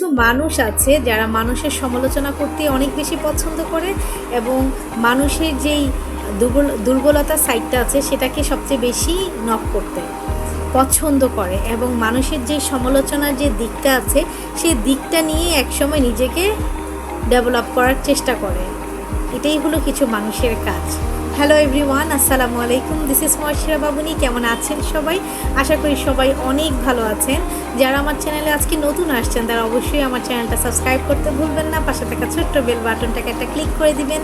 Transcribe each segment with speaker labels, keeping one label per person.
Speaker 1: কিছু মানুষ আছে যারা মানুষের সমালোচনা করতে অনেক বেশি পছন্দ করে এবং মানুষের যেই দুর্বলতা সাইডটা আছে সেটাকে সবচেয়ে বেশি নক করতে পছন্দ করে এবং মানুষের যে সমালোচনার যে দিকটা আছে সেই দিকটা নিয়ে একসময় নিজেকে ডেভেলপ করার চেষ্টা করে। এটাই হলো কিছু মানুষের কাজ। হ্যালো এভরিওয়ান, আসসালামু আলাইকুম। This is Moishira Babuni. কেমন আছেন সবাই? আশা করি সবাই অনেক ভালো আছেন। যারা আমার চ্যানেলে আজকে নতুন আসছেন তারা অবশ্যই আমার চ্যানেলটা সাবস্ক্রাইব করতে ভুলবেন না। পাশে থাকা ছোট্ট বেল বাটনটাকে একটা ক্লিক করে দিবেন।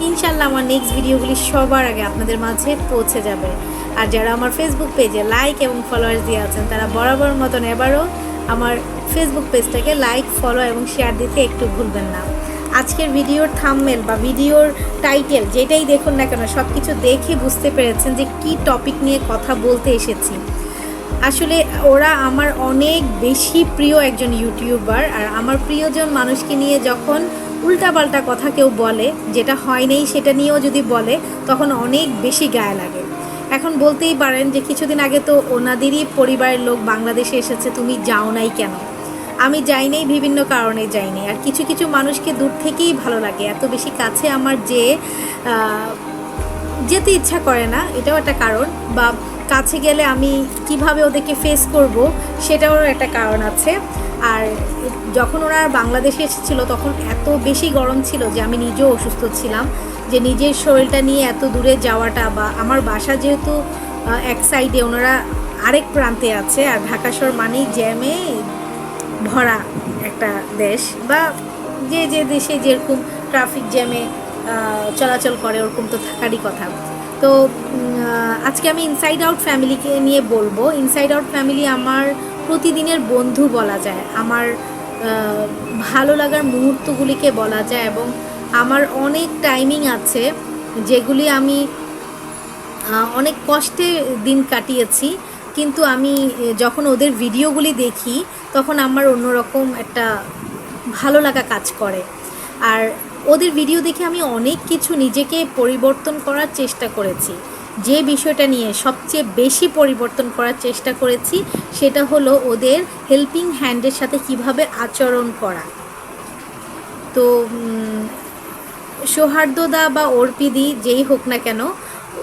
Speaker 1: ইনশাল্লাহ আমার নেক্সট ভিডিওগুলি সবার আগে আপনাদের মাঝে পৌঁছে যাবে। আর যারা আমার ফেসবুক পেজে লাইক এবং ফলোয়ার্স দিয়ে আছেন তারা বরাবর মতন এবারও আমার ফেসবুক পেজটাকে লাইক, ফলো এবং শেয়ার দিতে একটু ভুলবেন না। আজকের ভিডিওর থাম্বনেল বা ভিডিওর টাইটেল যেটাই দেখুন না কেন সব কিছু দেখে বুঝতে পেরেছেন যে কি টপিক নিয়ে কথা বলতে এসেছি। আসলে ওরা আমার অনেক বেশি প্রিয় একজন ইউটিউবার, আর আমার প্রিয়জন মানুষকে নিয়ে যখন উল্টাপাল্টা কথা কেউ বলে, যেটা হয় নাই সেটা নিয়েও যদি বলে, তখন অনেক বেশি গায়ে লাগে। এখন বলতেই পারেন যে কিছুদিন আগে তো ওনাদেরই পরিবারের লোক বাংলাদেশে এসেছে, তুমি যাও নাই কেন? আমি যাই নাই, বিভিন্ন কারণে যাই নাই। আর কিছু কিছু মানুষকে দূর থেকেই ভালো লাগে, এত বেশি কাছে আমার যেতে ইচ্ছা করে না, এটাও একটা কারণ। বা কাছে গেলে আমি কিভাবে ওদেরকে ফেস করব সেটাও একটা কারণ আছে। আর যখন ওরা বাংলাদেশে এসেছিলো তখন এত বেশি গরম ছিল যে আমি নিজেও অসুস্থ ছিলাম, যে নিজের শরীরটা নিয়ে এত দূরে যাওয়াটা, বা আমার বাসা যেহেতু এক সাইডে, ওনারা আরেক প্রান্তে আছে, আর ঢাকা শহর মানেই জ্যামে ভরা একটা দেশ, বা যে দেশে যেরকম ট্রাফিক জ্যামে চলাচল করে ওরকম তো থাকারই কথা। তো আজকে আমি ইনসাইড আউট ফ্যামিলিকে নিয়ে বলবো। ইনসাইড আউট ফ্যামিলি আমার প্রতিদিনের বন্ধু বলা যায়, আমার ভালো লাগার মুহূর্তগুলিকে বলা যায়, এবং আমার অনেক টাইমিং আছে যেগুলি আমি অনেক কষ্টে দিন কাটিয়েছি, কিন্তু আমি যখন ওদের ভিডিওগুলি দেখি তখন আমার অন্যরকম একটা ভালো লাগা কাজ করে। আর ওদের ভিডিও দেখে আমি অনেক কিছু নিজেকে পরিবর্তন করার চেষ্টা করেছি। যে বিষয়টা নিয়ে সবচেয়ে বেশি পরিবর্তন করার চেষ্টা করেছি সেটা হলো ওদের হেল্পিং হ্যান্ডের সাথে কিভাবে আচরণ করা। তো সৌহার্দ্যদা বা অর্পিদি যেই হোক না কেন,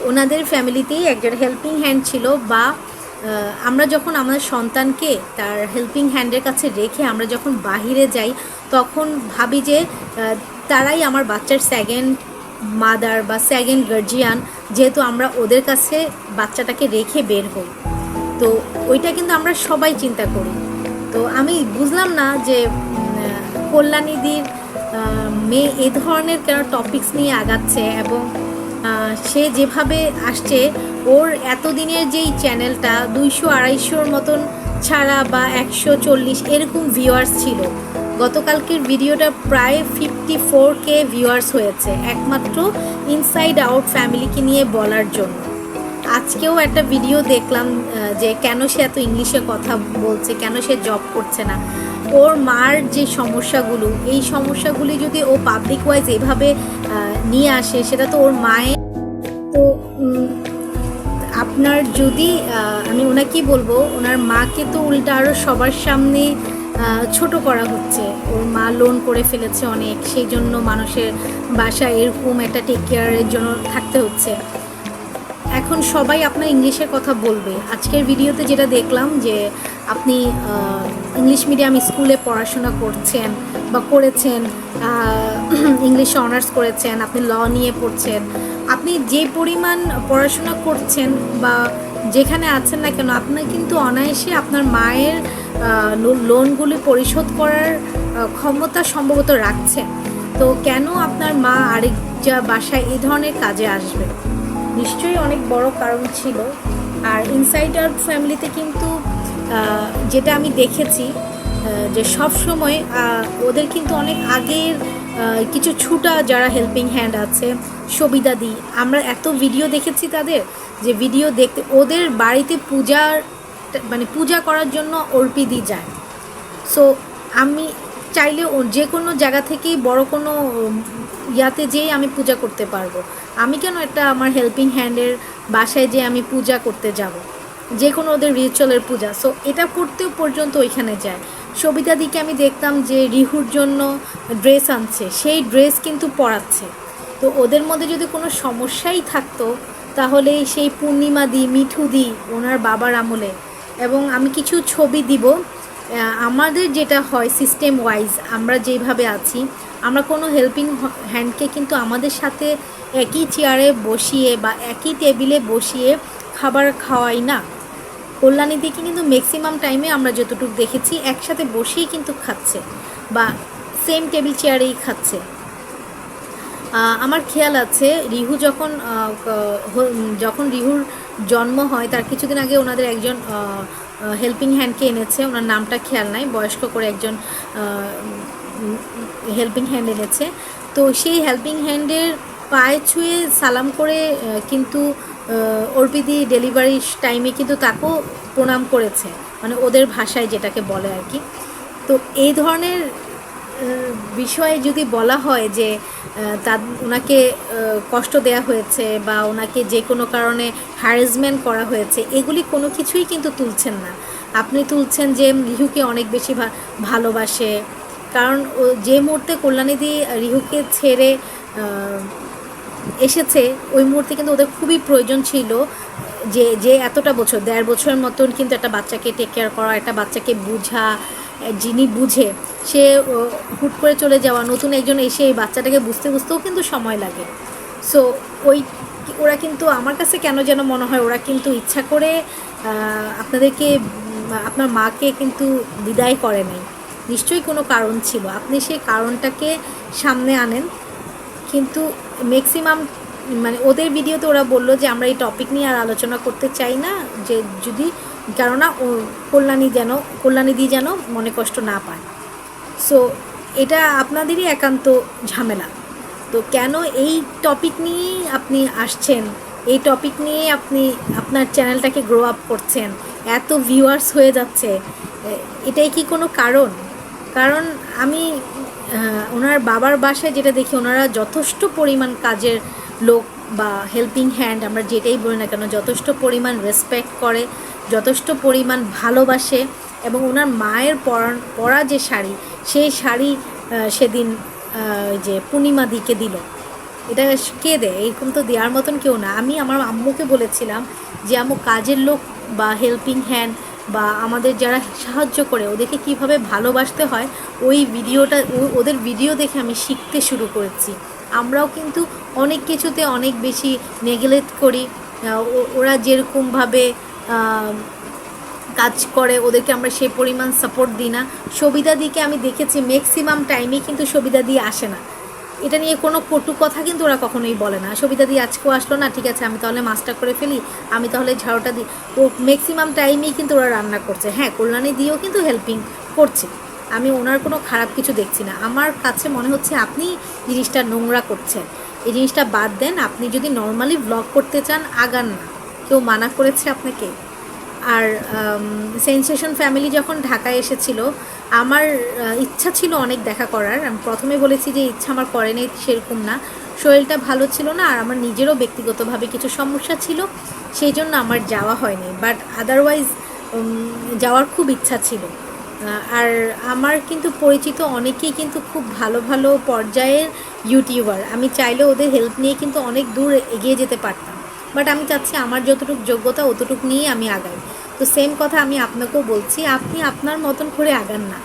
Speaker 1: ওনাদের ফ্যামিলিতেই একজন হেল্পিং হ্যান্ড ছিল। বা আমরা যখন আমাদের সন্তানকে তার হেল্পিং হ্যান্ডের কাছে রেখে আমরা যখন বাহিরে যাই তখন ভাবি যে তারাই আমার বাচ্চার সেকেন্ড মাদার বা সেকেন্ড গার্জিয়ান, যেহেতু আমরা ওদের কাছে বাচ্চাটাকে রেখে বের হই। তো ওইটা কিন্তু আমরা সবাই চিন্তা করি। তো আমি বুঝলাম না যে কল্যাণীদির মেয়ে এ ধরনের কেন টপিকস নিয়ে আগাচ্ছে, এবং সে যেভাবে আসছে, ওর এতদিনের যেই চ্যানেলটা 200-250 মতন ছাড়া বা 140 এরকম ভিউয়ার্স ছিল, গতকালকের ভিডিওটা প্রায় 54K ভিউয়ার্স হয়েছে একমাত্র ইনসাইড আউট ফ্যামিলিকে নিয়ে বলার জন্য। আজকেও একটা ভিডিও দেখলাম যে কেন সে এত ইংলিশে কথা বলছে, কেন সে জব করছে না। ওর মার যে সমস্যাগুলো, এই সমস্যাগুলি যদি ও পাবলিক ওয়াইজ এভাবে নিয়ে আসে, সেটা তো ওর মায়ের। তো আপনার যদি আমি ওনাকেই বলবো, ওনার মাকে তো উল্টা আরও সবার সামনে ছোট করা হচ্ছে। ওর মা লোন করে ফেলেছে অনেক, সেই জন্য মানুষের বাসায় এরকম একটা টেক কেয়ারের জন্য থাকতে হচ্ছে। এখন সবাই আপনার ইংলিশের কথা বলবে। আজকের ভিডিওতে যেটা দেখলাম যে আপনি ইংলিশ মিডিয়াম স্কুলে পড়াশোনা করছেন বা করেছেন, ইংলিশে অনার্স করেছেন, আপনি ল নিয়ে পড়ছেন, আপনি যে পরিমাণ পড়াশোনা করছেন বা যেখানে আছেন না কেন, আপনি কিন্তু অনায়াসে আপনার মায়ের লোনগুলি পরিশোধ করার ক্ষমতা সম্ভবত রাখছেন। তো কেন আপনার মা আরেক বাসায় এই ধরনের কাজে আসবে? নিশ্চয়ই অনেক বড় কারণ ছিল। আর ইনসাইড আউট ফ্যামিলিতে কিন্তু যেটা আমি দেখেছি যে সব সময় ওদের কিন্তু অনেক আগের কিছু ছুটা যারা হেল্পিং হ্যান্ড আছে, সবিদাদি, আমরা এত ভিডিও দেখেছি তাদের, যে ভিডিও দেখতে ওদের বাড়িতে পূজা করার জন্য অর্পিদি যায়। সো আমি চাইলে যে কোনো জায়গা থেকেই বড় কোনো ইয়াতে যেয়ে আমি পূজা করতে পারবো। আমি কেন একটা আমার হেল্পিং হ্যান্ডের বাসায় যেয়ে আমি পূজা করতে যাব, যে কোনো ওদের রিচুয়ালের পূজা। সো এটা করতেও পর্যন্ত ওইখানে যায়। সবিতাদিকে আমি দেখতাম যে রিহুর জন্য ড্রেস আনছে, সেই ড্রেস কিন্তু পরাচ্ছে। তো ওদের মধ্যে যদি কোনো সমস্যাই থাকতো তাহলে সেই পূর্ণিমাদি, মিঠুদি ওনার বাবার আমলে, এবং আমি কিছু ছবি দিব। আমাদের যেটা হয় সিস্টেম ওয়াইজ, আমরা যেভাবে আছি, আমরা কোনো হেল্পিং হ্যান্ডকে কিন্তু আমাদের সাথে একই চেয়ারে বসিয়ে বা একই টেবিলে বসিয়ে খাবার খাওয়াই না। কল্যাণীদিকে কিন্তু ম্যাক্সিমাম টাইমে আমরা যতটুকু দেখেছি একসাথে বসেই কিন্তু খাচ্ছে বা সেম টেবিল চেয়ারেই খাচ্ছে। আমার খেয়াল আছে রিহু যখন রিহুর জন্ম হয় তার কিছুদিন আগে ওনাদের একজন হেল্পিং হ্যান্ডকে এনেছে, ওনার নামটা খেয়াল নাই, বয়স্ক করে একজন হেল্পিং হ্যান্ড এনেছে। তো সেই হেল্পিং হ্যান্ডের পায়ে ছুঁয়ে সালাম করে কিন্তু অর্পিদি ডেলিভারি টাইমে কিন্তু তাকেও প্রণাম করেছে, মানে ওদের ভাষায় যেটাকে বলে আর কি। তো এই ধরনের বিষয়ে যদি বলা হয় যে ওনাকে কষ্ট দেয়া হয়েছে বা ওনাকে যে কোনো কারণে হ্যারাসমেন্ট করা হয়েছে, এগুলি কোনো কিছুই কিন্তু তুলছেন না। আপনি তুলছেন যে রিহুকে অনেক বেশি ভালোবাসে, কারণ যে মুহূর্তে কল্যাণীদি রিহুকে ছেড়ে এসেছে ওই মুহূর্তে কিন্তু ওদের খুবই প্রয়োজন ছিল যে এতটা বছর, 1.5 বছরের মতন কিন্তু একটা বাচ্চাকে টেক কেয়ার করা, একটা বাচ্চাকে বুঝা, যিনি বুঝে সে হুট করে চলে যাওয়া, নতুন একজন এসে এই বাচ্চাটাকে বুঝতেও কিন্তু সময় লাগে। সো ওরা কিন্তু আমার কাছে কেন যেন মনে হয় ওরা কিন্তু ইচ্ছা করে আপনাদেরকে, আপনার মাকে কিন্তু বিদায় করে নাই, নিশ্চয়ই কোনো কারণ ছিল। আপনি সেই কারণটাকে সামনে আনেন, কিন্তু ম্যাক্সিমাম মানে ওদের ভিডিওতে ওরা বললো যে আমরা এই টপিক নিয়ে আর আলোচনা করতে চাই না, যে যদি কেননা কল্যাণীদি যেন মনে কষ্ট না পায়। সো এটা আপনাদেরই একান্ত ঝামেলা। তো কেন এই টপিক নিয়েই আপনি আসছেন, এই টপিক নিয়ে আপনি আপনার চ্যানেলটাকে গ্রো আপ করছেন, এত ভিউয়ার্স হয়ে যাচ্ছে, এটাই কি কোনো কারণ? কারণ আমি ওনার বাবার বাসায় যেটা দেখি, ওনারা যথেষ্ট পরিমাণ কাজের লোক বা হেল্পিং হ্যান্ড আমরা যেটাই বলি না কেন, যথেষ্ট পরিমাণ রেসপেক্ট করে, যথেষ্ট পরিমাণ ভালোবাসে। এবং ওনার মায়ের পরা যে শাড়ি, সেই শাড়ি সেদিন যে পূর্ণিমাদিকে দিল, এটা কে দেয়? এরকম তো দেওয়ার মতন কেউ না। আমি আমার আম্মুকে বলেছিলাম যে আম্মু, কাজের লোক বা হেল্পিং হ্যান্ড বা আমাদের যারা সাহায্য করে ওদেরকে কীভাবে ভালোবাসতে হয়, ওই ভিডিওটা ওদের ভিডিও দেখে আমি শিখতে শুরু করেছি। আমরাও কিন্তু অনেক কিছুতে অনেক বেশি নেগলেক্ট করি, ওরা যেরকমভাবে কাজ করে ওদেরকে আমরা সেই পরিমাণ সাপোর্ট দিই না। সবিতাদিকে আমি দেখেছি ম্যাক্সিমাম টাইমেই কিন্তু সবিতাদি আসে না, এটা নিয়ে কোনো কটু কথা কিন্তু ওরা কখনোই বলে না। সবিতাদি আজকেও আসলো না, ঠিক আছে আমি তাহলে মাছটা করে ফেলি, আমি তাহলে ঝাড়ুটা দিই। তো ম্যাক্সিমাম টাইমেই কিন্তু ওরা রান্না করছে। হ্যাঁ, কল্যাণী দিয়েও কিন্তু হেল্পিং করছে, আমি ওনার কোনো খারাপ কিছু দেখছি না। আমার কাছে মনে হচ্ছে আপনি জিনিসটা নোংরা করছেন, এই জিনিসটা বাদ দেন। আপনি যদি নর্মালি ব্লগ করতে চান আগান না, কেউ মানা করেছে আপনাকে? আর সেন্সেশন ফ্যামিলি যখন ঢাকায় এসেছিল, আমার ইচ্ছা ছিল অনেক দেখা করার। আমি প্রথমে বলেছি যে ইচ্ছা আমার করে নেই, সেরকম না, শরীরটা ভালো ছিল না, আর আমার নিজেরও ব্যক্তিগতভাবে কিছু সমস্যা ছিল, সেই জন্য আমার যাওয়া হয়নি। বাট আদারওয়াইজ যাওয়ার খুব ইচ্ছা ছিল। আর আমার কিন্তু পরিচিত অনেকেই কিন্তু খুব ভালো ভালো পর্যায়ের ইউটিউবার, আমি চাইলে ওদের হেল্প নিয়ে কিন্তু অনেক দূর এগিয়ে যেতে পারতাম। বাট আমি চাচ্ছি আমার যতটুকু যোগ্যতা অতটুকু নিয়ে আমি আগাই। তো সেম কথা আমি আপনাকেও বলছি, আপনি আপনার মতন করে আগান না।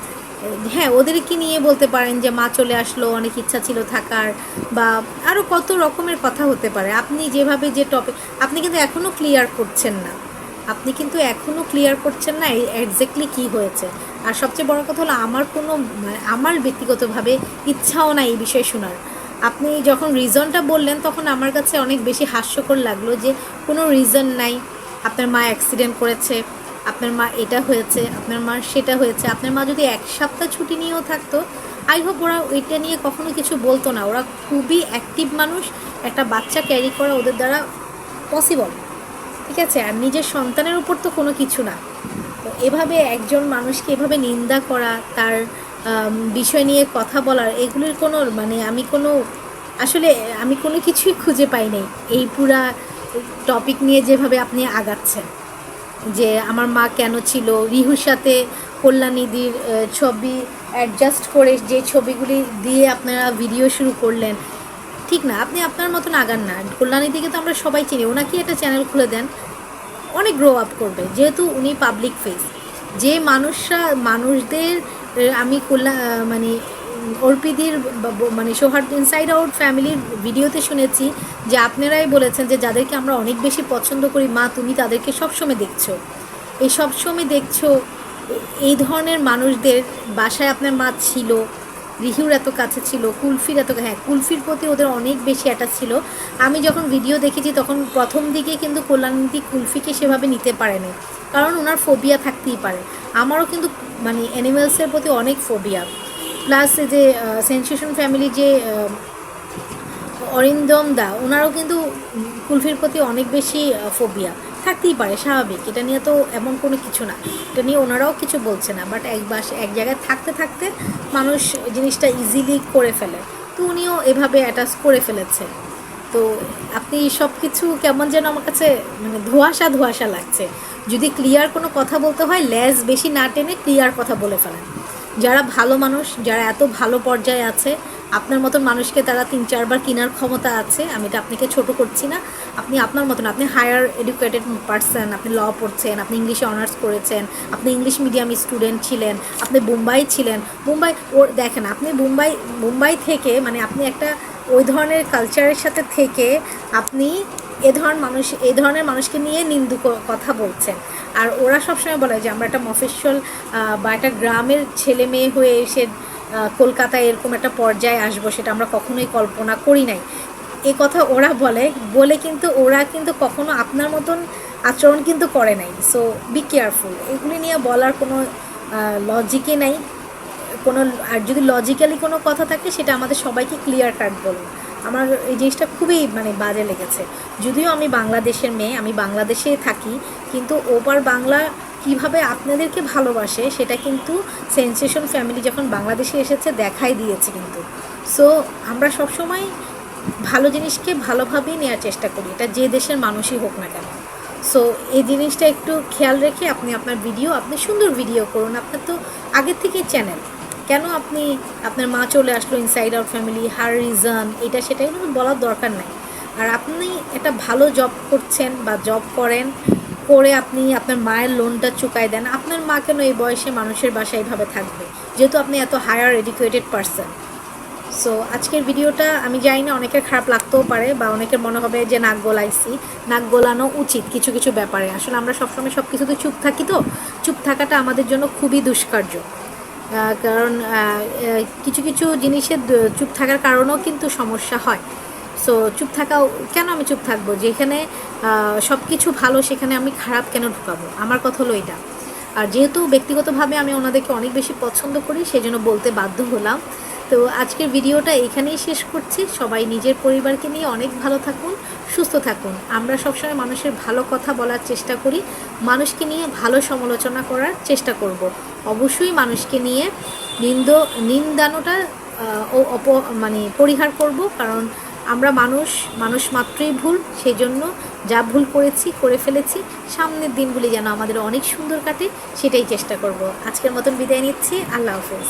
Speaker 1: হ্যাঁ, ওদেরকে নিয়ে বলতে পারেন যে মা চলে আসলো, অনেক ইচ্ছা ছিল থাকার, বা আরও কত রকমের কথা হতে পারে। আপনি যেভাবে যে টপিক, আপনি কিন্তু এখনও ক্লিয়ার করছেন না, এক্স্যাক্টলি কী হয়েছে। আর সবচেয়ে বড় কথা হলো আমার ব্যক্তিগতভাবে ইচ্ছাও না এই বিষয়ে শোনার। আপনি যখন রিজনটা বললেন তখন আমার কাছে অনেক বেশি হাস্যকর লাগলো যে কোনো রিজন নাই। আপনার মা অ্যাক্সিডেন্ট করেছে, আপনার মা এটা হয়েছে, আপনার মা সেটা হয়েছে। আপনার মা যদি 1 সপ্তাহ ছুটি নিয়েও থাকতো, আই হোপ ওরা ওইটা নিয়ে কখনো কিছু বলতো না। ওরা খুবই অ্যাক্টিভ মানুষ, একটা বাচ্চা ক্যারি করা ওদের দ্বারা পসিবল, ঠিক আছে? আর নিজের সন্তানের উপর তো কোনো কিছু না। তো এভাবে একজন মানুষকে এভাবে নিন্দা করা, তার বিষয় নিয়ে কথা বলার, এগুলির কোনো আমি কোনো কিছুই খুঁজে পাই নাই এই পুরা টপিক নিয়ে যেভাবে আপনি আগাচ্ছেন। যে আমার মা কেন ছিল, রিহুর সাথে কল্যাণীদির ছবি অ্যাডজাস্ট করে যে ছবিগুলি দিয়ে আপনারা ভিডিও শুরু করলেন, ঠিক না। আপনি আপনার মতন আগান না। কল্যাণীদিকে তো আমরা সবাই চিনি, ওনাকে একটা চ্যানেল খুলে দেন, অনেক গ্রো আপ করবে, যেহেতু উনি পাবলিক ফেস। যে মানুষদের আমি মানে অর্পিদির মানে সৌহার্দ ইনসাইড আউট ফ্যামিলির ভিডিওতে শুনেছি যে আপনারাই বলেছেন যে যাদেরকে আমরা অনেক বেশি পছন্দ করি, মা তুমি তাদেরকে সবসময় দেখছো, এই সবসময় দেখছো। এই ধরনের মানুষদের বাসায় আপনার মা ছিল, রিহিউর এত কাছে ছিল, কুলফির এত, হ্যাঁ কুলফির প্রতি ওদের অনেক বেশি অ্যাটাচ ছিল। আমি যখন ভিডিও দেখেছি তখন প্রথম দিকে কিন্তু কল্যাণী কুলফিকে সেভাবে নিতে পারেনি, কারণ ওনার ফোবিয়া থাকতেই পারে। আমারও কিন্তু মানে অ্যানিমেলসের প্রতি অনেক ফোবিয়া। প্লাস যে সেন্সেশন ফ্যামিলি যে অরিন্দম দা, ওনারও কিন্তু কুলফির প্রতি অনেক বেশি ফোবিয়া থাকতেই পারে, স্বাভাবিক। এটা নিয়ে তো এমন কোনো কিছু না, এটা নিয়ে ওনারাও কিছু বলছে না। বাট এক জায়গায় থাকতে থাকতে মানুষ জিনিসটা ইজিলি করে ফেলে, তো উনিও এভাবে অ্যাটাচ করে ফেলেছে। তো আপনি সব কিছু কেমন যেন আমার কাছে মানে ধোঁয়াশা ধোঁয়াশা লাগছে। যদি ক্লিয়ার কোনো কথা বলতে হয়, লেজ বেশি না টেনে ক্লিয়ার কথা বলে ফেলেন। যারা ভালো মানুষ, যারা এত ভালো পর্যায়ে আছে, আপনার মতন মানুষকে তারা 3-4 বার কেনার ক্ষমতা আছে। আমি এটা আপনাকে ছোট করছি না। আপনি আপনার মতন, আপনি হায়ার এডুকেটেড পারসন, আপনি ল পড়ছেন, আপনি ইংলিশে অনার্স করেছেন, আপনি ইংলিশ মিডিয়াম স্টুডেন্ট ছিলেন, আপনি বোম্বাই ছিলেন। দেখেন, আপনি মুম্বাই থেকে মানে আপনি একটা ওই ধরনের কালচারের সাথে থেকে আপনি এই ধরনের মানুষকে নিয়ে নিন্দু কথা বলছেন। আর ওরা সবসময় বলে যে আমরা একটা মফস্বল বা একটা গ্রামের ছেলে মেয়ে হয়ে এসে কলকাতায় এরকম একটা পর্যায়ে আসবো, সেটা আমরা কখনোই কল্পনা করি নাই। এই কথা ওরা বলে কিন্তু ওরা কিন্তু কখনো আপনার মতন আচরণ কিন্তু করে নাই। সো বি কেয়ারফুল, এগুলি নিয়ে বলার কোনো লজিকই নাই কোনো। আর যদি লজিক্যালি কোনো কথা থাকে সেটা আমাদের সবাইকে ক্লিয়ার কাট বলুন। আমার এই জিনিসটা খুবই মানে বাজে লেগেছে। যদিও আমি বাংলাদেশের মেয়ে, আমি বাংলাদেশে থাকি, কিন্তু ওপার বাংলা কিভাবে আপনাদেরকে ভালোবাসে সেটা কিন্তু সেন্সেশন ফ্যামিলি যখন বাংলাদেশে এসেছে দেখাই দিয়েছে কিন্তু। সো আমরা সবসময় ভালো জিনিসকে ভালোভাবেই নেওয়ার চেষ্টা করি, এটা যে দেশের মানুষই হোক না কেন। সো এই জিনিসটা একটু খেয়াল রেখে আপনি আপনি সুন্দর ভিডিও করুন। আপনার তো আগের থেকেই চ্যানেল, কেন আপনার মা চলে আসলো ইনসাইড আউট ফ্যামিলি, হার রিজন, এটা সেটা এগুলো বলার দরকার নাই। আর আপনি একটা ভালো জব করছেন বা জব করে আপনি আপনার মায়ের লোনটা চুকাই দেন, আপনার মা কেন এই বয়সে মানুষের বাসায় এইভাবে থাকবে, যেহেতু আপনি এত হায়ার এডুকেটেড পারসন। সো আজকের ভিডিওটা আমি জানি না, অনেকের খারাপ লাগতেও পারে বা অনেকের মনে হবে যে নাক গলাইছি। নাক গলানো উচিত কিছু কিছু ব্যাপারে। আসলে আমরা সবসময় সব কিছুতে চুপ থাকি, তো চুপ থাকাটা আমাদের জন্য খুবই দুষ্কার্য। কারণ কিছু কিছু জিনিসের চুপ থাকার কারণেও কিন্তু সমস্যা হয়। সো চুপ থাকাও কেন, আমি চুপ থাকবো যেখানে সব কিছু ভালো, সেখানে আমি খারাপ কেন ঢুকাবো? আমার কথা হলো এটা। আর যেহেতু ব্যক্তিগতভাবে আমি ওনাদেরকে অনেক বেশি পছন্দ করি, সেই জন্য বলতে বাধ্য হলাম। তো আজকের ভিডিওটা এখানেই শেষ করছি। সবাই নিজের পরিবারকে নিয়ে অনেক ভালো থাকুন, সুস্থ থাকুন। আমরা সবসময় মানুষের ভালো কথা বলার চেষ্টা করি, মানুষকে নিয়ে ভালো সমালোচনা করার চেষ্টা করব। অবশ্যই মানুষকে নিয়ে নিন্দানোটা মানে পরিহার করব, কারণ আমরা মানুষ মাত্রই ভুল। সেই জন্য যা ভুল করে ফেলেছি, সামনের দিনগুলি যেন আমাদের অনেক সুন্দর কাটে সেটাই চেষ্টা করব। আজকের মতন বিদায় নিচ্ছি। আল্লাহ হাফেজ।